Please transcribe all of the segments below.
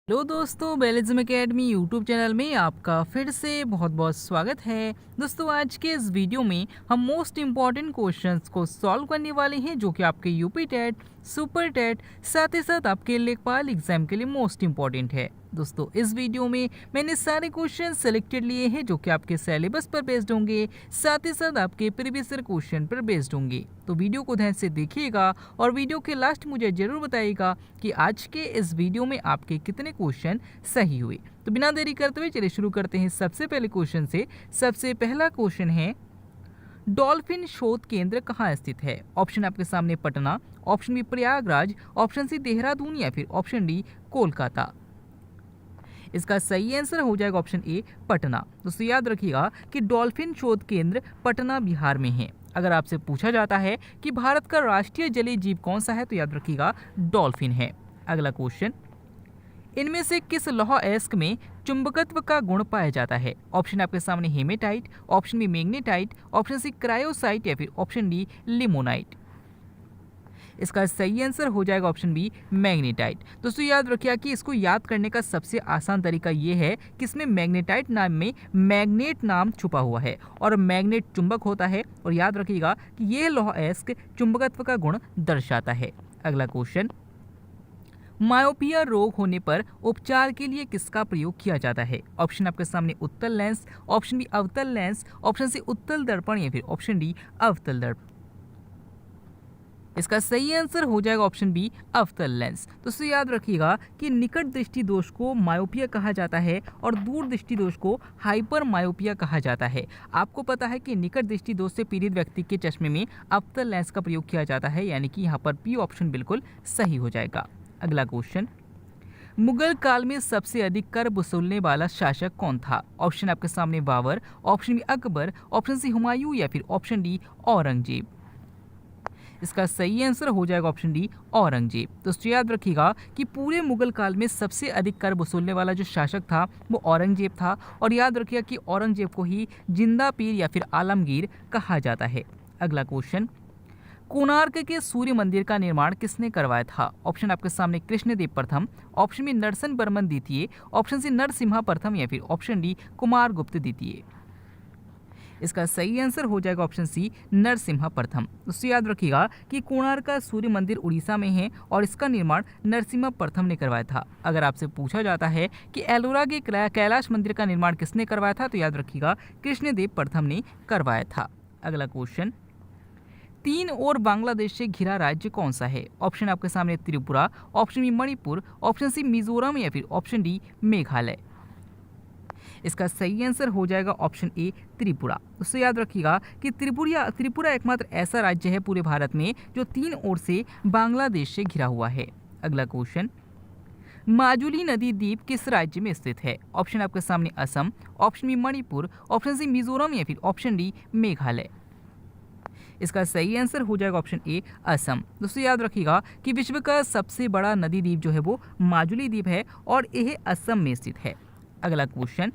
Hello दोस्तों, बेलिज्म academy YouTube channel में आपका फिर से बहुत बहुत स्वागत है। दोस्तों, आज के इस वीडियो में हम मोस्ट इम्पॉर्टेंट क्वेश्चंस को सॉल्व करने वाले हैं जो कि आपके यूपी टेट, सुपर टेट, साथ ही साथ आपके लेखपाल एग्जाम के लिए मोस्ट इम्पॉर्टेंट है। दोस्तों, इस वीडियो में मैंने सारे क्वेश्चन सेलेक्टेड लिए हैं जो कि आपके सिलेबस पर बेस्ड होंगे, साथ ही साथ आपके प्रीवियस ईयर क्वेश्चन पर बेस्ड होंगे। तो वीडियो को ध्यान से देखिएगा और वीडियो के लास्ट मुझे जरूर बताइएगा कि आज के इस वीडियो में आपके कितने क्वेश्चन सही हुए। तो बिना देरी करते हुए चलिए शुरू करते हैं सबसे पहले क्वेश्चन से। सबसे पहला क्वेश्चन है, डॉल्फिन शोध केंद्र कहाँ स्थित है? ऑप्शन आपके सामने Patna, option B Prayagraj, option C Dehradun या फिर ऑप्शन डी कोलकाता। इसका सही आंसर हो जाएगा ऑप्शन ए पटना। दोस्तों, याद रखिएगा कि डॉल्फिन शोध केंद्र पटना बिहार में है। अगर आपसे पूछा जाता है कि भारत का राष्ट्रीय जलीय जीव कौन सा है तो याद रखिएगा डॉल्फिन है। अगला क्वेश्चन, इनमें से किस लौह अयस्क में चुंबकत्व का गुण पाया जाता है? ऑप्शन आपके सामने haematite, option B magnetite, option C cryolite या फिर ऑप्शन डी लिमोनाइट। इसका सही आंसर हो जाएगा ऑप्शन बी मैग्नेटाइट। दोस्तों, याद रखिएगा कि इसको याद करने का सबसे आसान तरीका ये है कि इसमें मैग्नेटाइट नाम में मैग्नेट नाम छुपा हुआ है और मैग्नेट चुंबक होता है, और याद रखिएगा कि ये लौह अयस्क चुंबकत्व का गुण दर्शाता है। अगला क्वेश्चन, मायोपिया रोग होने पर उपचार के लिए किसका प्रयोग किया जाता है? ऑप्शन आपके सामने उत्तल लेंस, ऑप्शन बी अवतल लेंस, ऑप्शन सी उत्तल दर्पण या फिर ऑप्शन डी अवतल दर्पण। इसका सही आंसर हो जाएगा ऑप्शन बी अवतल लेंस। दोस्तों, याद रखिएगा कि निकट दृष्टि दोष को मायोपिया कहा जाता है और दूर दृष्टि दोष को हाइपर मायोपिया कहा जाता है। आपको पता है कि निकट दृष्टि दोष से पीड़ित व्यक्ति के चश्मे में अवतल लेंस का प्रयोग किया जाता है, यानी कि यहाँ पर बी ऑप्शन बिल्कुल सही हो जाएगा। अगला क्वेश्चन, मुगल काल में सबसे अधिक कर वसूलने वाला शासक कौन था? ऑप्शन आपके सामने Babar, option B Akbar, option C Humayun या फिर ऑप्शन डी औरंगजेब। इसका सही आंसर हो जाएगा ऑप्शन डी औरंगजेब। दोस्तों, याद रखिएगा कि पूरे मुगल काल में सबसे अधिक कर वसूलने वाला जो शासक था वो औरंगजेब था, और याद रखिएगा कि औरंगजेब को ही जिंदा पीर या फिर आलमगीर कहा जाता है। अगला क्वेश्चन, कोणार्क के सूर्य मंदिर का निर्माण किसने करवाया था? ऑप्शन आपके सामने कृष्णदेव प्रथम, ऑप्शन बी नरसन बर्मन द्वितीय, ऑप्शन सी नरसिम्हा प्रथम या फिर ऑप्शन डी कुमारगुप्त द्वितीय। इसका सही आंसर हो जाएगा ऑप्शन सी नरसिम्हा प्रथम। उससे याद रखिएगा कि कोणार्क का सूर्य मंदिर उड़ीसा में है और इसका निर्माण नरसिम्हा प्रथम ने करवाया था। अगर आपसे पूछा जाता है कि एलोरा के कैलाश मंदिर का निर्माण किसने करवाया था तो याद रखिएगा कृष्णदेव प्रथम ने करवाया था। अगला क्वेश्चन, तीन और बांग्लादेश से घिरा राज्य कौन सा है? ऑप्शन आपके सामने Tripura, option B Manipur, option C Mizoram या फिर ऑप्शन डी मेघालय। इसका सही आंसर हो जाएगा ऑप्शन ए त्रिपुरा। उससे याद रखिएगा कि त्रिपुरा एकमात्र ऐसा राज्य है पूरे भारत में जो तीन ओर से बांग्लादेश से घिरा हुआ है। अगला क्वेश्चन, माजुली नदी द्वीप किस राज्य में स्थित है? ऑप्शन आपके सामने Assam, option B Manipur, option C Mizoram या फिर ऑप्शन डी मेघालय। इसका सही आंसर हो जाएगा ऑप्शन ए असम। दोस्तों, याद रखिएगा कि विश्व का सबसे बड़ा नदी द्वीप जो है वो माजुली द्वीप है और यह असम में स्थित है। अगला क्वेश्चन,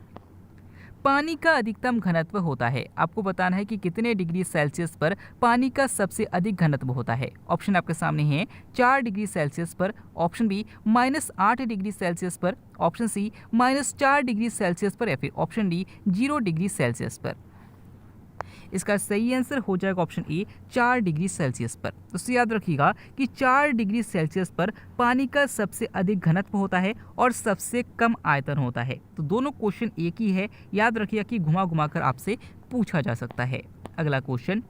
पानी का अधिकतम घनत्व होता है? आपको बताना है कि कितने डिग्री सेल्सियस पर पानी का सबसे अधिक घनत्व होता है। ऑप्शन आपके सामने हैं 4 डिग्री सेल्सियस पर, ऑप्शन बी -8 डिग्री सेल्सियस पर, ऑप्शन सी -4 डिग्री सेल्सियस पर या फिर ऑप्शन डी 0 डिग्री सेल्सियस पर। इसका सही आंसर हो जाएगा ऑप्शन ए 4 डिग्री सेल्सियस पर। दोस्तों, याद रखिएगा कि 4 डिग्री सेल्सियस पर पानी का सबसे अधिक घनत्व होता है और सबसे कम आयतन होता है। तो दोनों क्वेश्चन एक ही है, याद रखिएगा कि घुमा घुमा कर आपसे पूछा जा सकता है। अगला क्वेश्चन,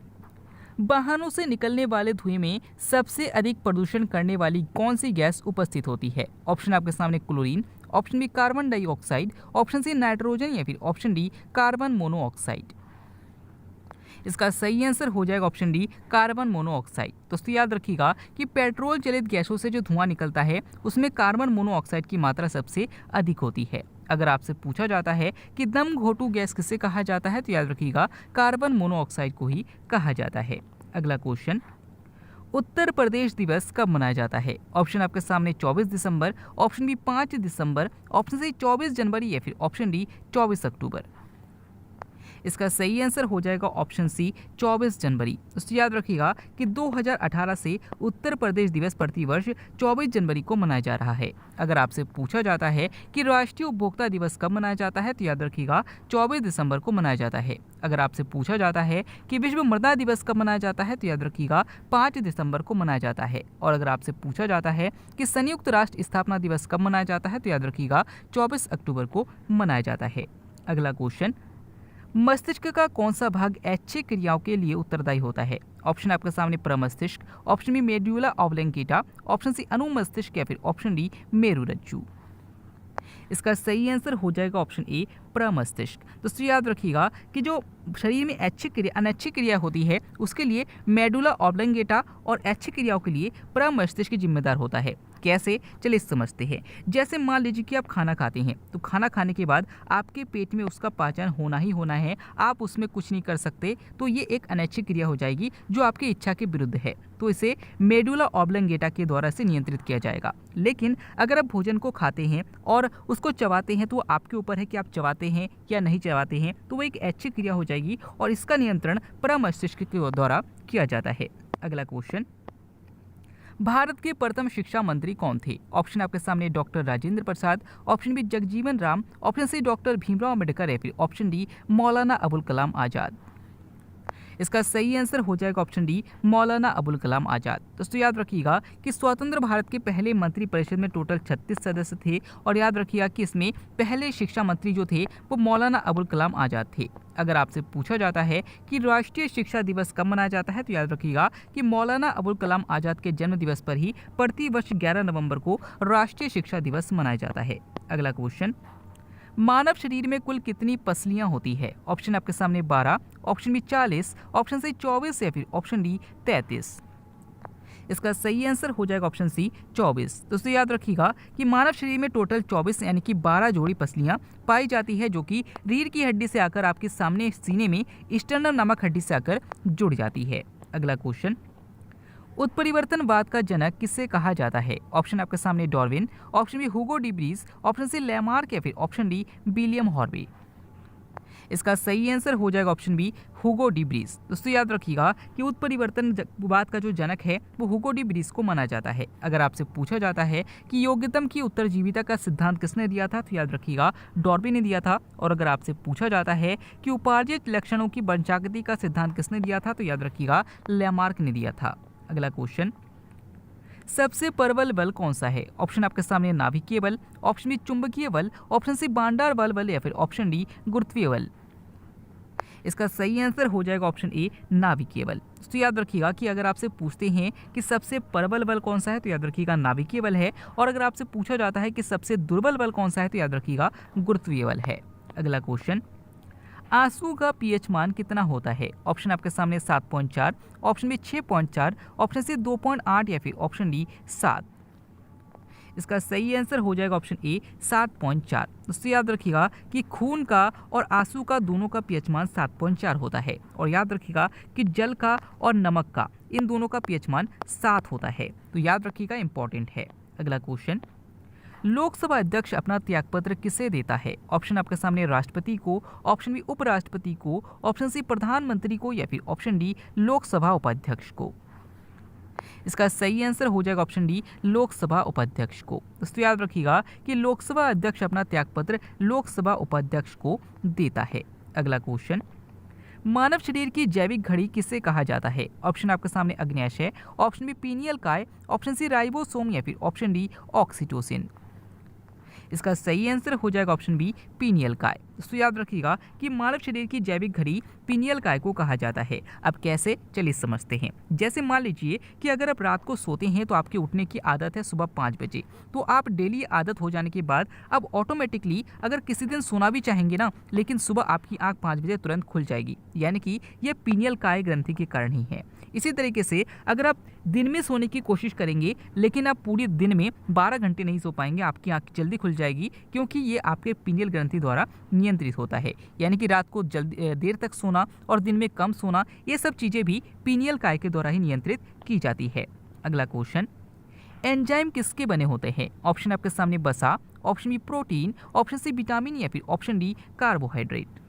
वाहनों से निकलने वाले धुएं में सबसे अधिक प्रदूषण करने वाली कौन सी गैस उपस्थित होती है? ऑप्शन आपके सामने chlorine, option B carbon dioxide, option C nitrogen या फिर ऑप्शन डी कार्बन मोनोऑक्साइड। इसका सही आंसर हो जाएगा ऑप्शन डी कार्बन मोनोऑक्साइड। दोस्तों, याद रखिएगा कि पेट्रोल चलित गैसों से जो धुआं निकलता है उसमें कार्बन मोनोऑक्साइड की मात्रा सबसे अधिक होती है। अगर आपसे पूछा जाता है कि दम घोटू गैस किसे कहा जाता है तो याद रखिएगा कार्बन मोनोऑक्साइड को ही कहा जाता है। अगला क्वेश्चन, उत्तर प्रदेश दिवस कब मनाया जाता है? ऑप्शन आपके सामने 24 दिसंबर, ऑप्शन बी 5 दिसंबर, ऑप्शन सी 24 जनवरी या फिर ऑप्शन डी 24 अक्टूबर। इसका सही आंसर हो जाएगा ऑप्शन सी 24 जनवरी। दोस्तों याद रखिएगा कि 2018 से उत्तर प्रदेश दिवस प्रतिवर्ष 24 जनवरी को मनाया जा रहा है। अगर आपसे पूछा जाता है कि राष्ट्रीय उपभोक्ता दिवस कब मनाया जाता है तो याद रखिएगा 24 दिसंबर को मनाया जाता है। अगर आपसे पूछा जाता है कि विश्व मृदा दिवस कब मनाया जाता है तो याद रखिएगा 5 दिसंबर को मनाया जाता है। और अगर आपसे पूछा जाता है कि संयुक्त राष्ट्र स्थापना दिवस कब मनाया जाता है तो याद रखिएगा 24 अक्टूबर को मनाया जाता है। अगला क्वेश्चन, मस्तिष्क का कौन सा भाग ऐच्छिक क्रियाओं के लिए उत्तरदायी होता है? ऑप्शन आपके सामने प्रमस्तिष्क, option B medulla oblongata, option C अनुमस्तिष्क या फिर ऑप्शन डी मेरुरज्जु। इसका सही आंसर हो जाएगा ऑप्शन ए प्रमस्तिष्क। दोस्तों याद रखिएगा कि जो शरीर में ऐच्छिक क्रिया अनैच्छिक क्रिया होती है उसके लिए मेडुला ऑब्लंगेटा और ऐच्छिक क्रियाओं के लिए प्रमस्तिष्क जिम्मेदार होता है। कैसे, चलिए समझते हैं। जैसे मान लीजिए कि आप खाना खाते हैं तो खाना खाने के बाद आपके पेट में उसका पाचन होना ही होना है, आप उसमें कुछ नहीं कर सकते, तो ये एक अनैच्छिक क्रिया हो जाएगी जो आपकी इच्छा के विरुद्ध है, तो इसे मेडुला ऑब्लंगेटा के द्वारा से नियंत्रित किया जाएगा। लेकिन अगर आप भोजन को खाते हैं और उसको चबाते हैं तो आपके ऊपर है कि आप चबाते हैं या नहीं चबाते हैं, तो वो एक ऐच्छिक क्रिया हो जाएगी और इसका नियंत्रण प्रमस्तिष्क के द्वारा किया जाता है। अगला क्वेश्चन, भारत के प्रथम शिक्षा मंत्री कौन थे? ऑप्शन आपके सामने doctor Rajendra Prasad, option B Jagjivan Ram, option C doctor Bhimrao Ambedkar या फिर ऑप्शन डी मौलाना अबुल कलाम आजाद। इसका सही आंसर हो जाएगा ऑप्शन डी मौलाना अबुल कलाम आजाद। दोस्तों याद रखिएगा कि स्वतंत्र भारत के पहले मंत्रिपरिषद में टोटल 36 सदस्य थे और याद रखिएगा कि इसमें पहले शिक्षा मंत्री जो थे वो मौलाना अबुल कलाम आजाद थे। अगर आपसे पूछा जाता है कि राष्ट्रीय शिक्षा दिवस कब मनाया जाता है तो याद रखिएगा कि मौलाना अबुल कलाम आजाद के जन्म दिवस पर ही प्रति वर्ष 11 नवंबर को राष्ट्रीय शिक्षा दिवस मनाया जाता है। अगला क्वेश्चन, मानव शरीर में कुल कितनी पसलियां होती है? ऑप्शन आपके सामने 12, ऑप्शन बी 40, ऑप्शन सी 24 या फिर ऑप्शन डी 33। इसका सही आंसर हो जाएगा ऑप्शन सी 24। दोस्तों याद रखिएगा कि मानव शरीर में टोटल 24 यानी कि 12 जोड़ी पसलियां पाई जाती है जो कि रीढ़ की हड्डी से आकर आपके सामने सीने में स्टर्नम नामक हड्डी से आकर जुड़ जाती है। अगला क्वेश्चन, उत्परिवर्तनवाद का जनक किसे कहा जाता है? ऑप्शन आपके सामने Darwin, option B Hugo de Vries, option C Lamarck या फिर ऑप्शन डी विलियम हॉर्वे। इसका सही आंसर हो जाएगा option B Hugo de Vries. दोस्तों याद रखिएगा कि उत्परिवर्तनवाद का जो जनक है वो हुगो डी ब्रीज को माना जाता है। अगर आपसे पूछा जाता है कि योग्यतम की उत्तरजीविता का सिद्धांत किसने दिया था तो याद रखिएगा डार्विन ने दिया था। और अगर आपसे पूछा जाता है कि उपार्जित लक्षणों की वंशागति का सिद्धांत किसने दिया था तो याद रखिएगा लैमार्क ने दिया था। अगला क्वेश्चन, सबसे प्रबल बल कौन सा है? ऑप्शन आपके सामने नाभिकीय बल, ऑप्शन बी चुंबकीय बल, ऑप्शन सी बांडार बल या फिर ऑप्शन डी गुरुत्वीय बल। इसका सही आंसर हो जाएगा ऑप्शन ए नाभिकीय बल। तो याद रखिएगा कि अगर आपसे पूछते हैं कि सबसे प्रबल बल कौन सा है तो याद रखिएगा नाभिकीय बल है। और अगर आपसे पूछा जाता है कि सबसे दुर्बल बल कौन सा है तो याद रखिएगा गुरुत्वीय बल है। अगला क्वेश्चन, आंसू का पीएच मान कितना होता है? ऑप्शन आपके सामने 7.4, ऑप्शन बी 6.4, ऑप्शन सी 2.8 या फिर ऑप्शन डी 7। इसका सही आंसर हो जाएगा ऑप्शन ए 7.4। दोस्तों याद रखिएगा कि खून का और आंसू का दोनों का पीएच मान 7.4 होता है। और याद रखिएगा कि जल का और नमक का इन दोनों का पीएच मान 7 होता है। तो याद रखिएगा इंपॉर्टेंट है। अगला क्वेश्चन, लोकसभा अध्यक्ष अपना त्यागपत्र किसे देता है? ऑप्शन आपके सामने राष्ट्रपति को, ऑप्शन बी उपराष्ट्रपति को, ऑप्शन सी प्रधानमंत्री को या फिर ऑप्शन डी लोकसभा उपाध्यक्ष को। इसका सही आंसर हो जाएगा ऑप्शन डी लोकसभा उपाध्यक्ष को। दोस्तों याद रखिएगा कि लोकसभा अध्यक्ष अपना त्यागपत्र लोकसभा उपाध्यक्ष को देता है। अगला क्वेश्चन, मानव शरीर की जैविक घड़ी किसे कहा जाता है? ऑप्शन आपके सामने अग्न्याशय, ऑप्शन बी पीनियल काय, ऑप्शन सी राइबोसोम या फिर ऑप्शन डी ऑक्सीटोसिन। इसका सही आंसर हो जाएगा ऑप्शन बी पीनियल काय। दोस्तों याद रखिएगा कि मानव शरीर की जैविक घड़ी पीनियल काय को कहा जाता है। अब कैसे, चलिए समझते हैं। जैसे मान लीजिए कि अगर आप रात को सोते हैं तो आपके उठने की आदत है सुबह 5 बजे, तो आप डेली आदत हो जाने के बाद अब ऑटोमेटिकली अगर किसी दिन सोना भी चाहेंगे ना, लेकिन सुबह आपकी आंख 5 बजे तुरंत खुल जाएगी, यानी कि यह पीनियल काय ग्रंथि के कारण ही है। इसी तरीके से अगर आप दिन में सोने की कोशिश करेंगे लेकिन आप पूरे दिन में 12 घंटे नहीं सो पाएंगे, आपकी आंख जल्दी खुल जाएगी, क्योंकि ये आपके पीनियल ग्रंथि द्वारा नियंत्रित होता है। यानी कि रात को जल्दी देर तक सोना और दिन में कम सोना, ये सब चीज़ें भी पीनियल काय के द्वारा ही नियंत्रित की जाती है। अगला क्वेश्चन, एंजाइम किसके बने होते हैं? ऑप्शन आपके सामने वसा, option B protein, option C vitamin या फिर ऑप्शन डी कार्बोहाइड्रेट।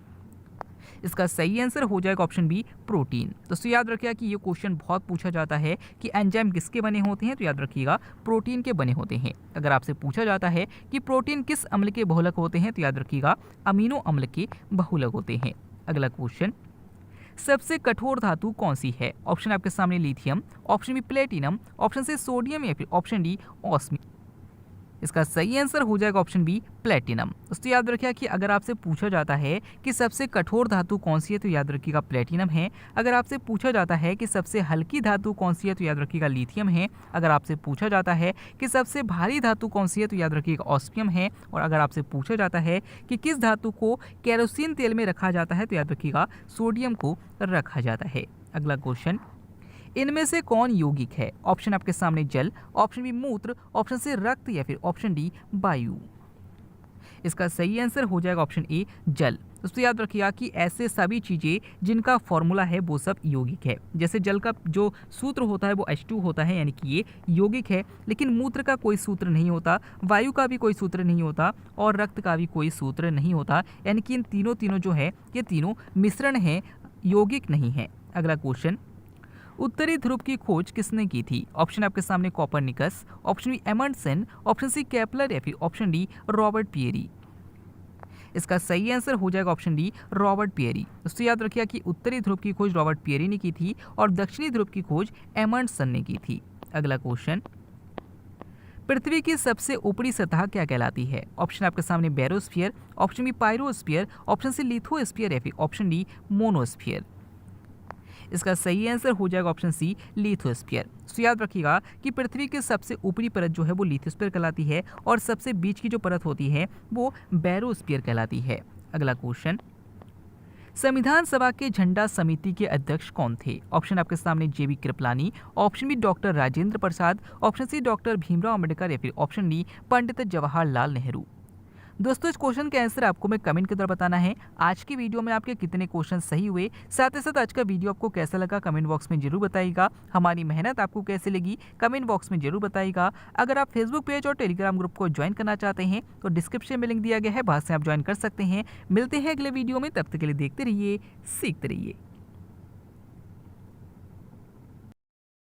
इसका सही आंसर हो जाएगा ऑप्शन बी प्रोटीन। दोस्तों याद रखिएगा कि ये क्वेश्चन बहुत पूछा जाता है कि एंजाइम किसके बने होते हैं, तो याद रखिएगा प्रोटीन के बने होते हैं। अगर आपसे पूछा जाता है कि प्रोटीन किस अम्ल के बहुलक होते हैं, तो याद रखिएगा अमीनो अम्ल के बहुलक होते हैं। अगला क्वेश्चन, सबसे कठोर धातु कौन सी है? ऑप्शन आपके सामने lithium, option B platinum, option C sodium या फिर ऑप्शन डी ऑस्मियम। इसका सही आंसर हो जाएगा ऑप्शन बी प्लेटिनम। दोस्तों याद रखिएगा कि अगर आपसे पूछा जाता है कि सबसे कठोर धातु कौन सी है, तो याद रखिएगा प्लेटिनम है। अगर आपसे पूछा जाता है कि सबसे हल्की धातु कौन सी है, तो याद रखिएगा लिथियम है। अगर आपसे पूछा जाता है कि सबसे भारी धातु कौन सी है, तो याद रखिएगा ऑस्मियम है। और अगर आपसे पूछा जाता है कि किस धातु को केरोसिन तेल में रखा जाता है, तो याद रखिएगा सोडियम को रखा जाता है। अगला क्वेश्चन, इनमें से कौन यौगिक है? ऑप्शन आपके सामने जल, ऑप्शन बी मूत्र, ऑप्शन सी रक्त या फिर ऑप्शन डी वायु। इसका सही आंसर हो जाएगा ऑप्शन ए जल। दोस्तों याद रखिएगा कि ऐसे सभी चीज़ें जिनका फॉर्मूला है वो सब यौगिक है। जैसे जल का जो सूत्र होता है वो H2 होता है, यानी कि ये यौगिक है। लेकिन मूत्र का कोई सूत्र नहीं होता, वायु का भी कोई सूत्र नहीं होता और रक्त का भी कोई सूत्र नहीं होता, यानी कि इन तीनों जो है ये तीनों मिश्रण है, यौगिक नहीं है। अगला क्वेश्चन, उत्तरी ध्रुव की खोज किसने की थी? ऑप्शन आपके सामने Copernicus, option B Amundsen, option C Kepler या फिर ऑप्शन डी रॉबर्ट पियरी। इसका सही आंसर हो जाएगा ऑप्शन डी रॉबर्ट पियरी। दोस्तों याद रखिए कि उत्तरी ध्रुव की खोज रॉबर्ट पियरी ने की थी और दक्षिणी ध्रुव की खोज एमंडसन ने की थी। अगला क्वेश्चन, पृथ्वी की सबसे ऊपरी सतह क्या कहलाती है? ऑप्शन आपके सामने barysphere, option B pyrosphere, option C lithosphere या फिर ऑप्शन डी मोनोस्फीयर। इसका सही आंसर हो जाएगा ऑप्शन सी लिथोस्फीयर। तो याद रखिएगा कि पृथ्वी की सबसे ऊपरी परत जो है वो लिथोस्फीयर कहलाती है और सबसे बीच की जो परत होती है वो बैरोस्फीयर कहलाती है। अगला क्वेश्चन, संविधान सभा के झंडा समिति के अध्यक्ष कौन थे? ऑप्शन आपके सामने J B Kripalani, option B doctor Rajendra Prasad, option C doctor Bhimrao Ambedkar या फिर ऑप्शन डी पंडित जवाहरलाल नेहरू। दोस्तों इस क्वेश्चन के आंसर आपको मैं कमेंट के द्वारा बताना है। आज की वीडियो में आपके कितने क्वेश्चन सही हुए, साथ ही साथ आज का वीडियो आपको कैसा लगा कमेंट बॉक्स में जरूर बताइएगा। हमारी मेहनत आपको कैसी लगी कमेंट बॉक्स में जरूर बताइएगा। अगर आप फेसबुक पेज और टेलीग्राम ग्रुप को ज्वाइन करना चाहते हैं तो डिस्क्रिप्शन में लिंक दिया गया है, वहां से आप ज्वाइन कर सकते हैं। मिलते हैं अगले वीडियो में, तब तक के लिए देखते रहिए, सीखते रहिए।